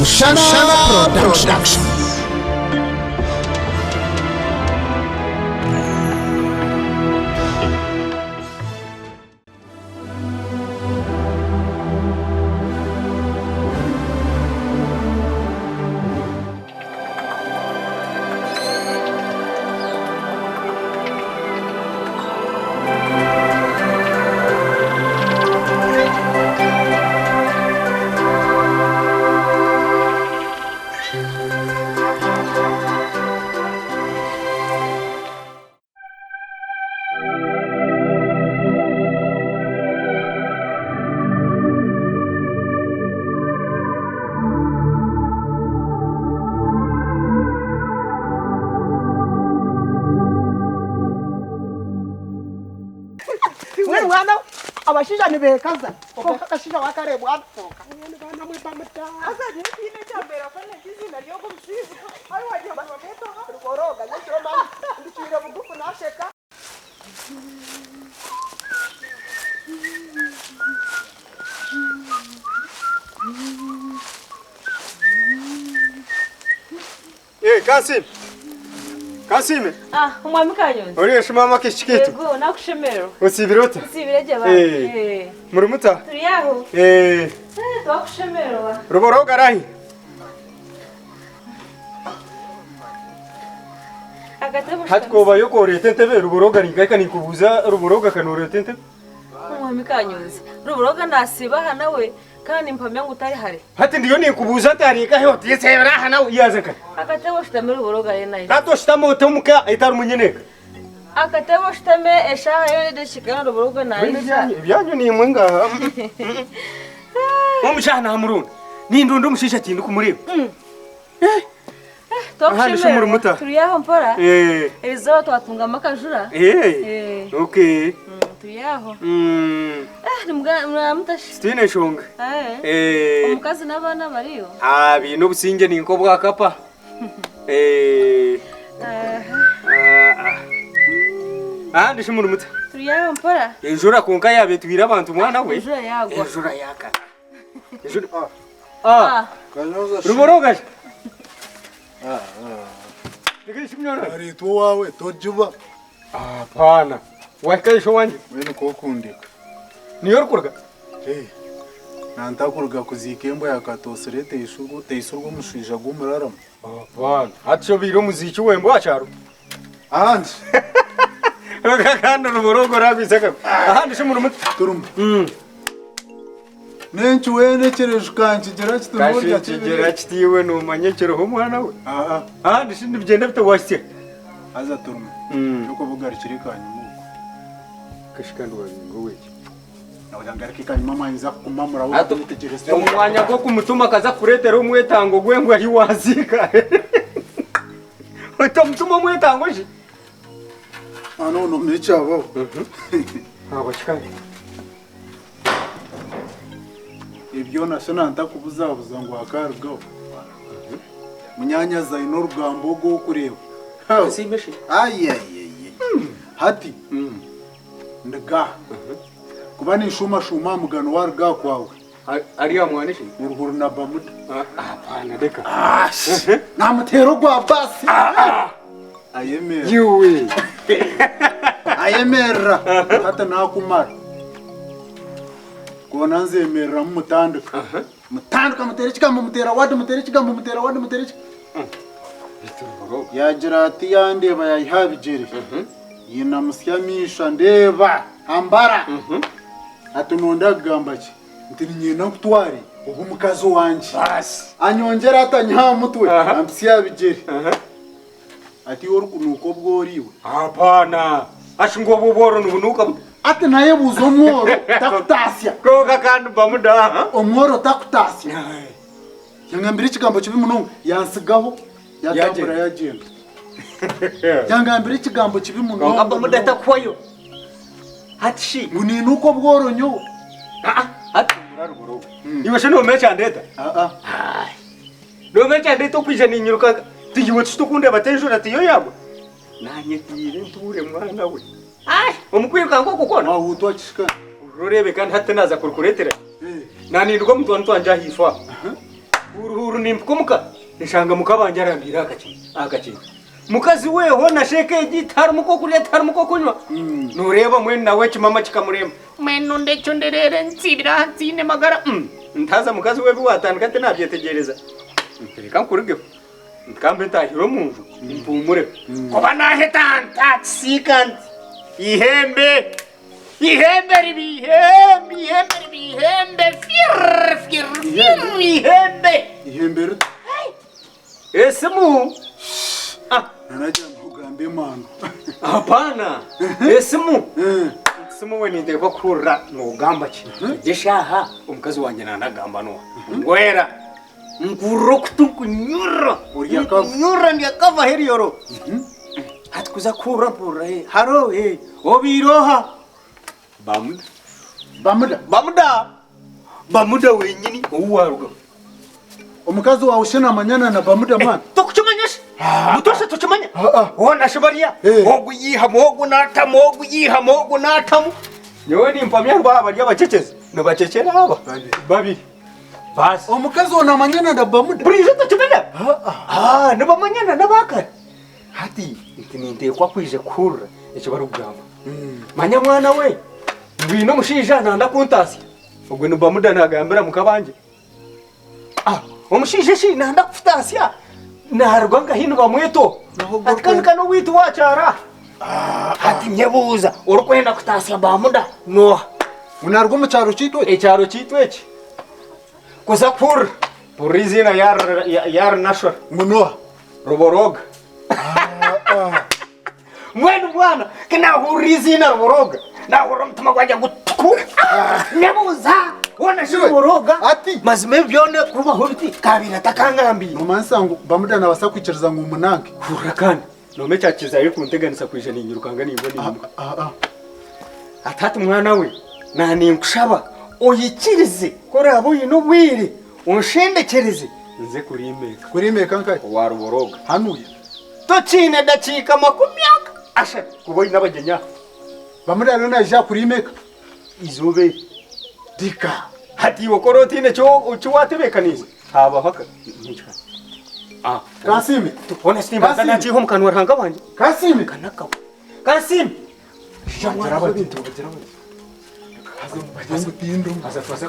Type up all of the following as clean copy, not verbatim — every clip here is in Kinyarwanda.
Mushana Production. Abashisha nibekaza akashisha wakarebwa afoka bana mwibamata asa ndine cyambera fane kizina ryo kumshiza ayi waje bameto rugoroga n'icyo mama ndicira bugufu nasheka Kasime. Umwami Kanyonzi. Uriye mama kishikito. Yego nakushemero. Usibirota? Usibireje ba. Murumuta? Turi yaho. Twakushemero. Ruboroga rahi. Hatkoba yokore tentebe ruboroga ringaka nikubuza ruboroga kanore tentebe. Umwami Kanyonzi. Ruboroga nasiba hanawe kandi mpamya ngo utari hare. Hati ndiyo nikubuza tarika yote yesebera hanawe yazaka. Akatebo shitame ruboroga yena. Tato shitame utumuka itar munyeneka. Akatebo shitame eshaha yone deshikana ruboroga naisha. Byanyu ni mwenga. Umushana hamuruna. Nindundo mushisha kindu kumureba. Twakushemero. Turi yaho mpora. Ezo twatunga makajura. Okay. Turi yaho. Muramutashe. Stine shonga. Umukazi n'abana bariyo. Bino businge ni nko bwakapa. Ndishe murumuta. Turi yaho mpora. Ejura konka yabe tubira abantu mwana we. Ejura yagwa. Ejura yaka. Ejura. Ruboroga. Nikishimnyona. Ari tu wawe tojuba. Hapana. Wakaisho wanje. Wenu kokundika. Niyo rukurga. Nantakurga kuzikembo yakatoserete ishugo teisurgo mushija gumurarama. Hapana. Hacho biro muziki wembo acharo. Anje. Kandi ruborogo ragwisaka. Ndishe murumuta. Turumba. Nenchi wene chereje kanchigera kitumurya kigera kitiwe no manyekero ho mwana we. Ndishe ndibigenda bitawashye. Aza turumba. Nuko bugari kirikanye muko. Kashikandi wazingo weki. Nawangara kikanye mama inza kumamura wo mutegereza. Umwanya go kumutuma kaza kuretera umwetango gwengwa hiwazika. Utamutuma umwetango je. No mechabo. Abashikanye. Ibyo nasona ntakubuzabuza ngo akargo. Munyanya zaino rugambo go kureba. Simbeshi. Hati. Ndaga. Kubani shuma mugano warga kwawe. Ariya mwanishi. Uruhuru na bamuda. Hapana deka. Namutero gwa basi. Ayemera. Yuwe. Ayemera. Hata nakumara. Kona nzemera mutandika. Mutandika muterechika mutera wadi muterechika mutera wadi muterechika. Yagira ati yandeba yayihabijere. Yina musyamisha ndeba ambara. Atunonda gambaki. Ntini nyina kutwari ubu mukazi wanje. Basi. Anyongera atanya mutwe amsyabijere. Ati orukunuko bworiwe. Hapana. Ashingo boboro nubunuka. Ati naye buzo mworo takutasya. Koga kandi bamuda. Omworo takutasya. Yangambira ikigambo kibi munongo yansigaho yatambura yagenda. Yangambira ikigambo kibi munongo. Ngamba mudata kwayo. Hatishi. Munini uko bworonyo. Ati murarugoroga. Iwe shino mecha ndeta. No mecha ndeta kwije ninyiruka. Tiyiwe tukunde batenjura tiyo yabo. Nanye tire nture mwana we. Umukwiruka ngo gukona wahutwa kishika ururebe kandi hate naza kurukuretera nani ndwo mutwa ntwanja hifwa uruhuru nimpukumuka nshanga mukabanje arambira akakina mukazi weho na sheke gitari muko kurya tari muko kunywa nureba mwe nawe kimama kikamurema mwenu ndecho nderere nsibira nsine magara ntaza mukazi we biwatandika ate nabyetegereza reka nkurige nkambe ntahiro munju impumure kuba nahetanta sikandi ihembe ribi ihembe fir ihembe esemu nanaja mugambe mano hapana esemu esemu we nindeko kurura nugamba ki jeshaha umukazi wanjye nanagamba no ngwera nguro kutukunyura nyura ndiyakava heriyoro hatukuza kura pura haro obiroha bamuda wenyini uwaruga omukazi wawe ushena manyana na bamuda man tokuchumanyasha mutosha tochumanya wona shabaria ogu yiha mogu natamu nyewe ni mpamya baba bya baceceze no bacecera aba babiri basi omukazi ona manyana na bamuda burizo tochumanya no bamanyana nabakara hati ntininde kwa kwije kurra echo barugamba manya mwana we ngwino mushija nanda kuntasi ubwo no bamuda nagambira mukabanje omushije shi nanda kufutasya narwanga hino bamweto atikanikano witu wacara hati nyebuza urukwenda kutasya bamuda no unarwo mu cyaro cyitwe ecyaro cyitwe ki kuza purizina yar nashor muno roboroga mwenu bwana kina hurizina roboroga na urumtuma kwajya gutuku nyebuza wona shiboroga ati mazime byone kuba hobiti kabira takangambi no mansango bamuda na basakwiciriza ngo umunange hurakana no mecha kizaye kunteganisa kwijana inyurukanga nimbo nimbo atatu mwana we nani nkushaba oyikirize korabo yino bwire unshendekereze nze kurimeka nkai waruboroga hanuye tocine dacika makumyaka asha kuboyi nabagenya bamuda no naja kurimeka izobe dika hati wokorotine cyo watebekaniza haba haka nchika Kasimi tubona simba kana chiho mkanwa ranga banje Kasimi kanaka Kasimi shangara batinto bazira tindo aza twaza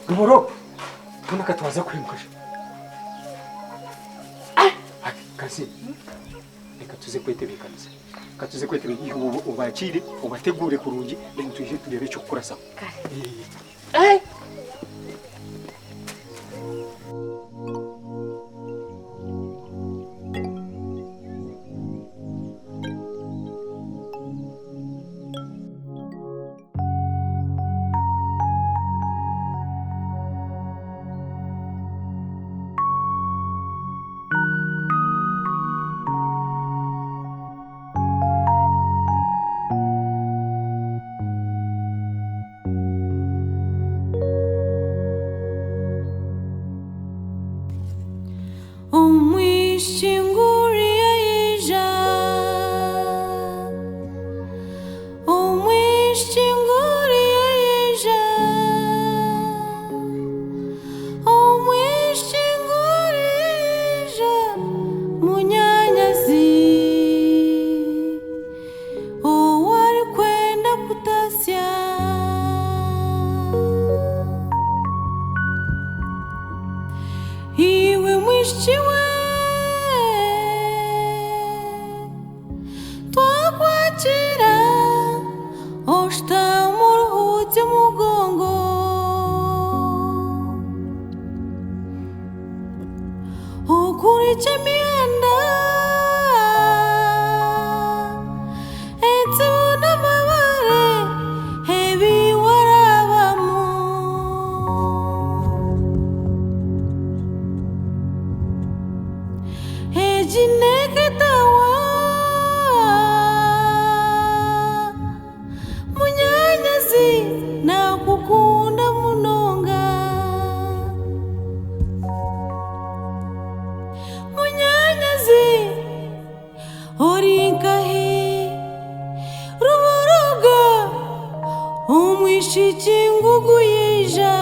guburo tunaka twaza kwimukasha Kasimi reka tuze kwetebekaniza katuze kwetebeka ubakire ubategure kurungi tuje turebe cyo kurasa umwishichi ngugu yija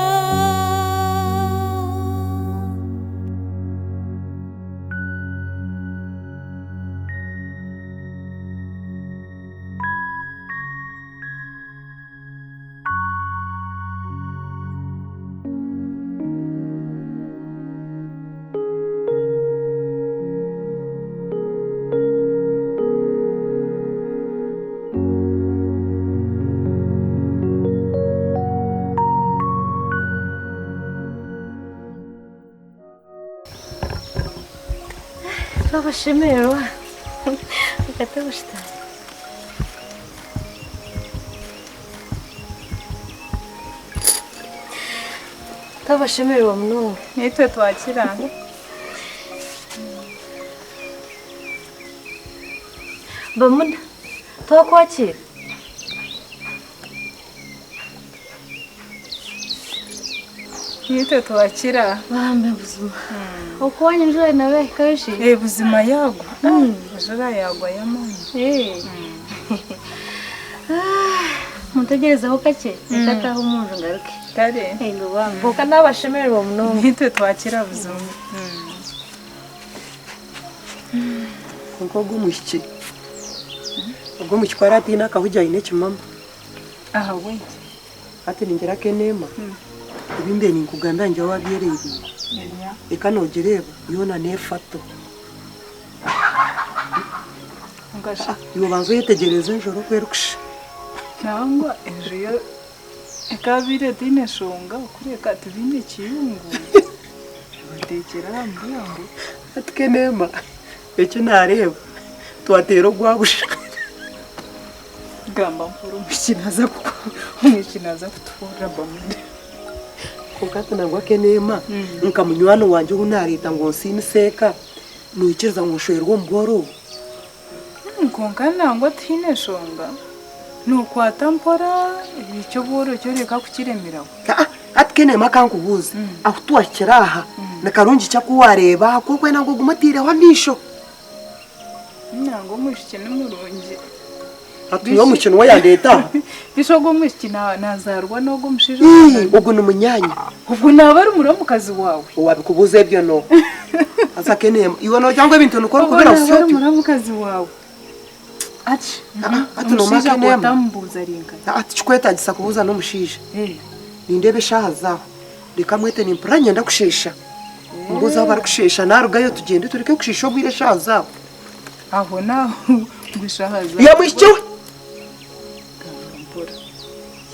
Twabashemerwa. Ukatabushita. Twabashemerwa muno. Nitwe twakira. Bamuda. Twakwakira. Nitwe twakira. Bambe buzima. Okwanya njore nawe kashi. Buzima yagwa. Jora yagwa yamani. Mutegerezaho kake. Ndataho umuntu ngaruke. Kare. Ngo bambe. Boka nabashemerwa muno. Nitwe twakira buzima. Nko gumushiki. Ubwo mukikwara ati nakahujya ine kimama. Aha we. Ati ningera kenema. Ibimbe ni kuganda nje wabyereye. Eka nogereba yona nefato. Ngasha. Yo banzo yetegereza njoro kwerukisha. Nangwa ejo ekabire dine shonga kureka tubine kiyungu. Batekera hambo. Ati kenema. Ecyo nareba. Twatero gwabusha. Gamba mpuru umukinaza kutufura bamude. Kokati nangwa kenema. Nkamunywano wanje unarita ngo siniseka. Nuikiriza ngo shwerwo mboro. Nkonka nangwa tine shonga. Nukwata mpora icyo boro cyo reka kukiremeraho. Ati kenema kankubuza. Akutwa kiraha. Nakarungi cyakuwareba kokwe nango gumatireho nisho. Nango mushikene murungi. Ati yo mukino wa yandeta. Bishogo mushikina nazarwa no gumushije. Ubwo numunyanya. Ubwo naba ari muramukazi wawe. Wabikubuza ibyo no. Asa kenema iwe no cyangwa ibintu nukora kubera usyo. Ubwo muramukazi wawe. Ati no makenema. Tambuza ringa. Ati chikweta gisa kubuza no mushije. Nindebe shahazaho. Reka mwete ni mpuranye ndakushesha. Mbuza bari kushesha narugayo tugende tureke kushisha bwire shahazaho. Aho naho gushahaza. Ya mwisho. Gambora.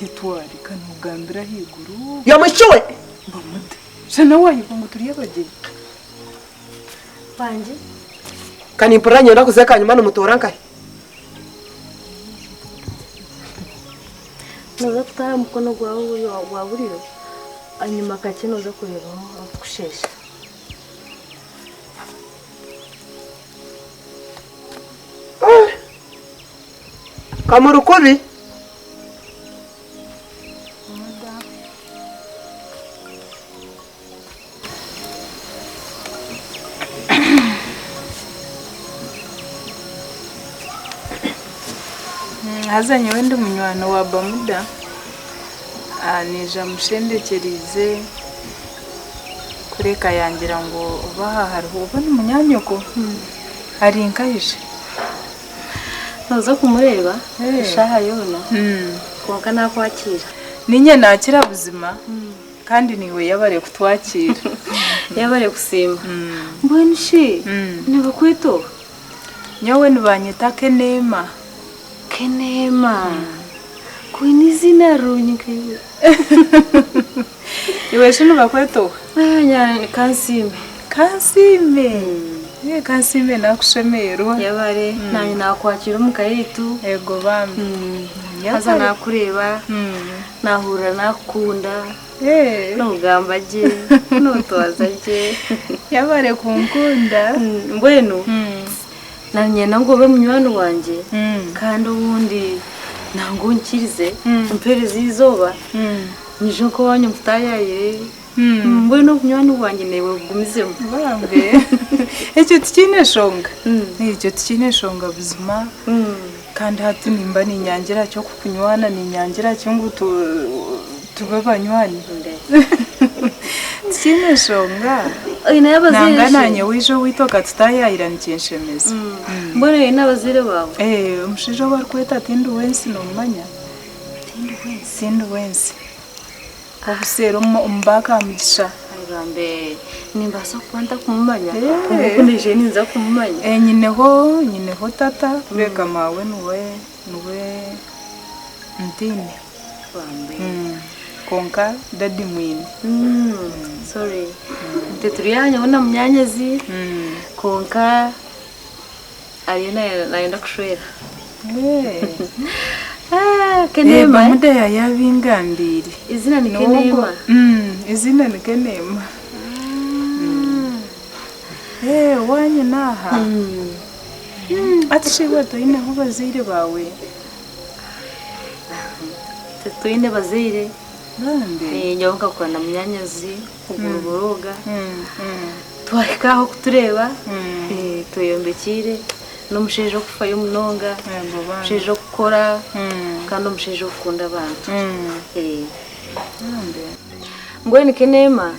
Yitwari kanugambira higuru. Ya mwisho we. Bamude. Sana wayi ngo turiye bageni. Panje. Kani mpuranye ndakuzeka nyuma n'umutoranka. Noza kutara mukono gwawe waburiro. Anyuma kake noza kureba kushesha. Kamurukubi. Hazanye wende munywano wa bamuda. Nija mushendekerize kureka yangira ngo ubaha hariho ubona umunyanyoko. Hari inkayije. Noza kumureba. Shaha yona. Konka nakwakira. Ninye nakira buzima. Kandi niwe yabare kutwakira. Yabare gusimba. Mbona shi? Niba kwito. Nyawe nibanyita Kenema. Kenema. Kwini zina runyike. Iwe shino bakweto. Nya kansime. Kansime. Kansime nakushemerwa. Yabare nanye nakwakira mukayitu. Ego bambi. Haza nakureba. Nahura nakunda. Nugamba je. Nutwaza je. Yabare kunkunda. Mbwenu. Nanye nangobe munywano wanje. Kandi ubundi nango nkirize mpereze izoba. Nijo ko wanyu mutayaye. Mbwenu munywano wanje newe gumizemo. Bambe. Ecyo tukine shonga. Ecyo tukine shonga buzima. Kandi hati nimba ni nyangira cyo kukunywana ni nyangira cyo ngo tube banywani. Tukine shonga. Ina yabazire. Nanga nanye wijo witoka tutayayira nikenshemeza. Mbona ina bazire bawe. Umushijo barkweta tindu wensi no manya. Tindu wensi. Obusero umbaka mugisha. Bambe nimbasa kwanta kumumanya. Kuko nije ninza kumumanya. Nyineho tata kureka mawe nuwe ntine. Bambe. Konka dadi mwini. Sorry. Teturianya wana mnyanyazi. Konka ari naenda kushwera. Kenema muda yabingambiri. Izina ni Kenema. Izina ni Kenema. Wanye naha. Atishiwe toine ho bazire bawe. Toine bazire. Nande. Nyonka kwana munyanyazi kugurugoroga. Twahikaho kutureba. Tuyombekire n'umusheje kufayo munonga. Umusheje gukora kandi umusheje gukunda abantu. Nande. Mbweni Kenema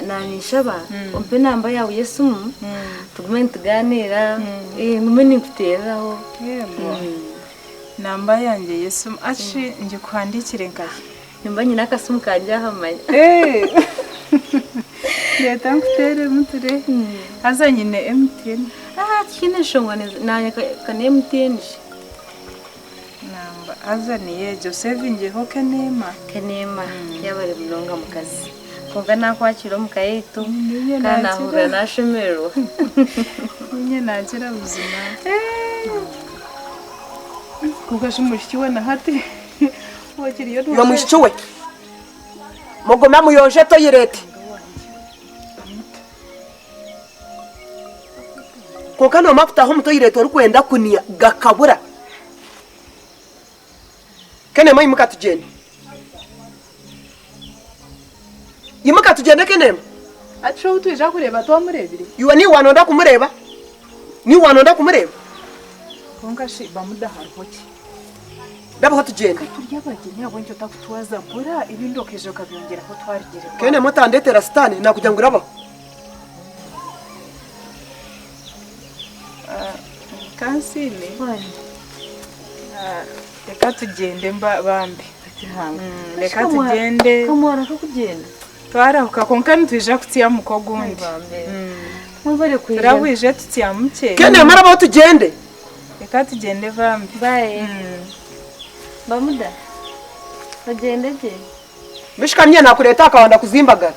nanishaba umpe namba yawe Yesu tugume tuganira ngume nikuteraho. Namba yanjye Yesu aci nje kwandikire nkaye. Nimba nyina kasumu kanje ahamanya. Leta ngutere muture. Aza nyine MTN. Kine shongwa nanya kane MTN. Namba aza niye Joseph njeho Kenema. Kenema yabari munonga mukazi. Kumva nakwakira mukayitu kandi ahura nashemero. Nye nagira buzima. Kugasha mushyiwe na hati. Wakiriyo Yo mushyiwe. Mugoma muyoje toyirete. Kuko no mafuta ho mutoyirete uri kwenda kuniya gakabura. Kenema imuka tugende. Imuka tugende Kenema. Acho utuje kureba to murebire. Yuwa ni wanonda kumureba. Ni wanonda kumureba. Kongashi bamudaha hoki. Ndabo tugende. Turya bageni abo ncyo takutwaza bura ibindokeje kabyongera ko twarigire. Kenema tandetera stani nakujya nguraba. Kansine. Reka tugende bambi. Reka tugende. Kamwara ko kugenda. Twarahuka konkani tuje kutiya mukogundi. Mwabare kwiga. Turabwije tutiya muke. Kenema arabo tugende. Reka tugende bambi. Bye. Bamuda. Bagende je. Bishikanye nakureta akawanda kuzimbagara.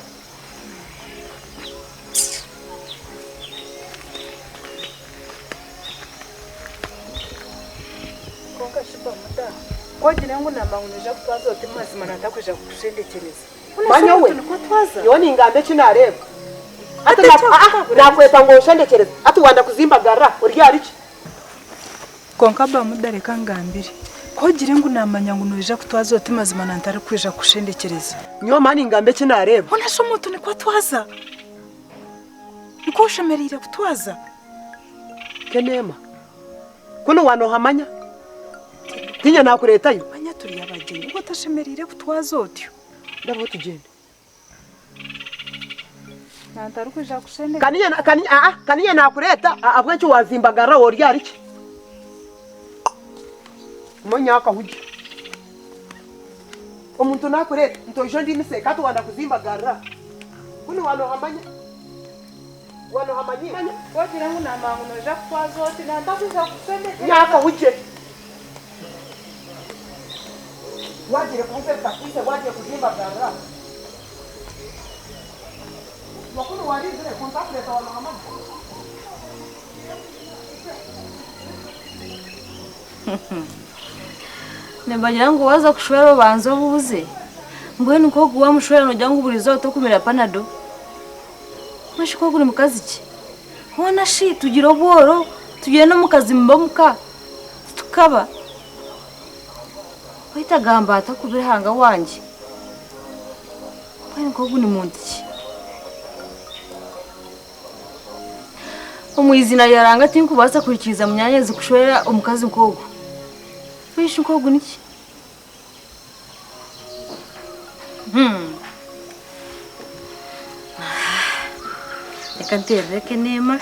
Wagira ngo namanguneje kutwaza oti mazima natakuja kushendekereza. Manya we. Yoni ngambe kinareba. Ati nakweta ngo shendekereza. Ati wanda kuzimbagara urya ariki. Konka bamudareka ngambire. Wagira ngo namanya ngo noje kutwaza oti mazima nantari kwija kushendekereza. Nyo mani ngambe kinareba. Unasho mutu ni kwatwaza. Niko shemerire kutwaza. Kenema. Kuno wano hamanya. Tinya nakuretayo. Manya turi yabageni. Ngo tashemerire kutwaza otyo. Ndabo tugende. Nantari kwija kushendekereza. Kaniye nakureta abwencho wazimbagara urya ariki. Monyaka huji. Omuntu nakureta ntojo ndinise katu wanda kuzimbagara. Kuno wano hamanya. Wano hamanyi. Wagira ngo namanguneje kutwaza oti natakuja kushendekereza. Nyaka huje. Wajire kumfeta kise waje kuzimbagara. Wakunu walizire kontakuleta wano hamanya. Nembagira ngo waza kushwera banzo bubuze. Mbweni ko guwa mushwera no jangu burizo to kumira panado. Mashiko guri mukazi ki? Hona shi tugira obworo, tugiye no mukazi mbamuka. Tukaba. Wita gamba atakubirahanga wanje. Mbweni ko guni muntu ki? Umwizina yaranga tinkubasa kurikiza munyanya zikushwera omukazi nkogo. Wish nkogo niki? Reka nterere Kenema.